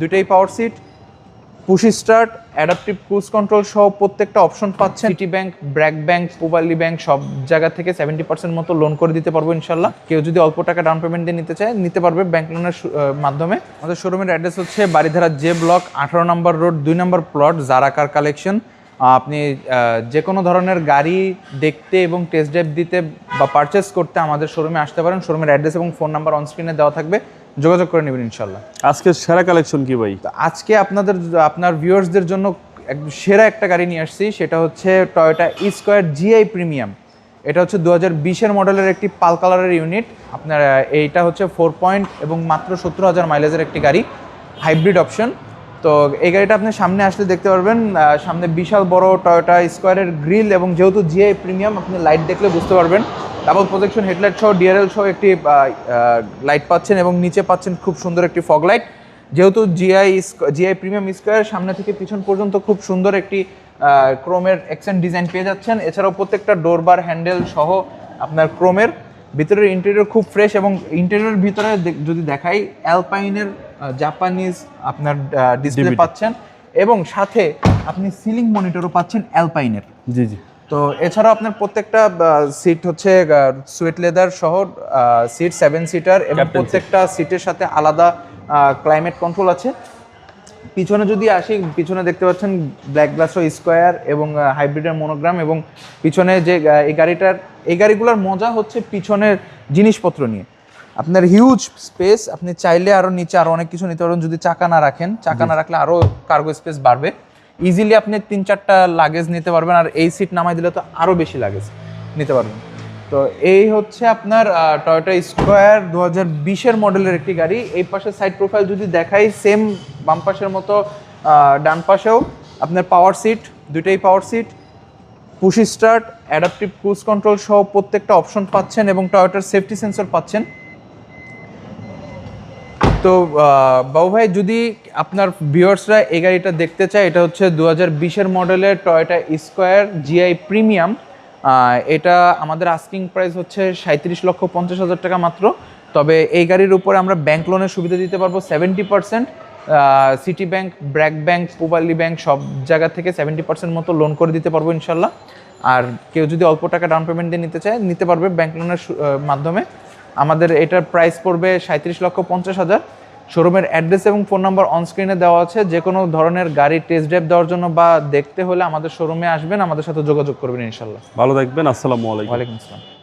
দুইটাই power seat, push start, adaptive cruise control সহ প্রত্যেকটা অপশন পাচ্ছেন। City Bank, BRAC Bank, Pubali Bank সব জায়গা থেকে 70% মতো লোন করে দিতে পারবো ইনশাল্লাহ। কেউ যদি অল্প টাকা ডাউন পেমেন্ট দিয়ে নিতে চায় নিতে পারবে ব্যাংক লোনের মাধ্যমে। আমাদের শোরুমের অ্যাড্রেস হচ্ছে বারিধারা জে ব্লক 18 নম্বর রোড 2 নম্বর প্লট, জারা কার কালেকশন। আপনি যে কোনো ধরনের গাড়ি দেখতে এবং টেস্ট ড্রাইভ দিতে বা পারচেস করতে আমাদের শোরুমে আসতে পারেন। শোরুমের অ্যাড্রেস এবং ফোন নাম্বার অন স্ক্রিনে দেওয়া থাকবে, যোগাযোগ করে নেবেন ইনশাল্লাহ। আজকে সেরা কালেকশন কি ভাই? আজকে আপনার ভিউয়ার্সদের জন্য একদম সেরা একটা গাড়ি নিয়ে আসছি, সেটা হচ্ছে টয়োটা স্কয়ার জিআই প্রিমিয়াম। এটা হচ্ছে 2020-এর মডেলের একটি পাল কালারের ইউনিট। আপনার এইটা হচ্ছে 4 পয়েন্ট এবং মাত্র 70,000 মাইলেজের একটি গাড়ি, হাইব্রিড অপশন। তো এই গাড়িটা আপনি সামনে আসলে দেখতে পারবেন, সামনে বিশাল বড় টয়োটা স্কয়ারের গ্রিল, এবং যেহেতু জিআই প্রিমিয়াম আপনি লাইট দেখলে বুঝতে পারবেন। ডাবল প্রজেকশন হেডলাইট সহ ডিআরএল সহ একটি লাইট পাচ্ছেন, এবং নিচে পাচ্ছেন খুব সুন্দর একটি ফগ লাইট। যেহেতু জিআই প্রিমিয়াম স্কয়ার, সামনে থেকে পিছন পর্যন্ত খুব সুন্দর একটি ক্রোমের এক্সেন্ট ডিজাইন পেয়ে যাচ্ছেন। এছাড়াও প্রত্যেকটা ডোরবার হ্যান্ডেল সহ আপনার ক্রোমের। ভিতরের ইন্টেরিয়র খুব ফ্রেশ, এবং ইন্টেরিয়র ভিতরে যদি দেখাই অ্যালপাইনের জাপানিজ আপনার ডিসপ্লে পাচ্ছেন, এবং সাথে আপনি সিলিং মনিটরও পাচ্ছেন অ্যালপাইনের। জি জি। তো এছাড়াও আপনার প্রত্যেকটা সিট হচ্ছে সুয়েট লেদার সহ সিট 7 সিটার, এবং প্রত্যেকটা সিটের সাথে আলাদা ক্লাইমেট কন্ট্রোল আছে। পিছনে যদি আসি, পিছনে দেখতে পাচ্ছেন ব্ল্যাক গ্লাস স্কয়ার এবং হাইব্রিডের মনোগ্রাম। এবং পিছনে যে এই গাড়িগুলোর মজা হচ্ছে পিছনের জিনিসপত্র নিয়ে। আপনার হিউজ স্পেস, আপনি চাইলে আরও নিচে আরও অনেক কিছু নিতে পারবেন যদি চাকা না রাখেন। চাকা না রাখলে আরও কার্গো স্পেস বাড়বে। ইজিলি আপনি 3-4টা লাগেজ নিতে পারবেন, আর এই সিট নামাই দিলে তো আরও বেশি লাগেজ নিতে পারবেন। তো এই হচ্ছে আপনার টয়োটা স্কয়ার 2020-এর মডেলের একটি গাড়ি। এই পাশের সাইড প্রোফাইল যদি দেখাই, সেম বাম পাশের মতো ডান পাশেও আপনার পাওয়ার সিট, দুইটাই power seat, push start, adaptive cruise control সহ প্রত্যেকটা অপশন পাচ্ছেন, এবং টয়োটার সেফটি সেন্সর পাচ্ছেন। তো বাবু ভাই, যদি আপনার ভিউয়ার্সরা এই গাড়িটা দেখতে চায়, এটা হচ্ছে 2020-এর মডেলের টয়োটা স্কয়ার জিআই প্রিমিয়াম। এটা আমাদের আস্কিং প্রাইস হচ্ছে 37,50,000 টাকা মাত্র। তবে এই গাড়ির উপরে আমরা ব্যাংক লোনের সুবিধা দিতে পারবো 70%। City Bank, BRAC Bank, Pubali Bank সব জায়গা থেকে 70% মতো লোন করে দিতে পারবো ইনশাল্লাহ। আর কেউ যদি অল্প টাকা ডাউন পেমেন্ট দিয়ে নিতে চায় নিতে পারবে ব্যাংক লোনের মাধ্যমে। আমাদের এটার প্রাইস পড়বে 37,50,000। শোরুমের অ্যাড্রেস এবং ফোন নাম্বার অন স্ক্রিনে দেওয়া আছে। যে কোনো ধরনের গাড়ি টেস্ট ড্রাইভ দেওয়ার জন্য বা দেখতে হলে আমাদের শোরুমে আসবেন, আমাদের সাথে যোগাযোগ করবেন ইনশাল্লাহ। ভালো থাকবেন। আসসালামু আলাইকুম। ওয়ালাইকুম আসসালাম।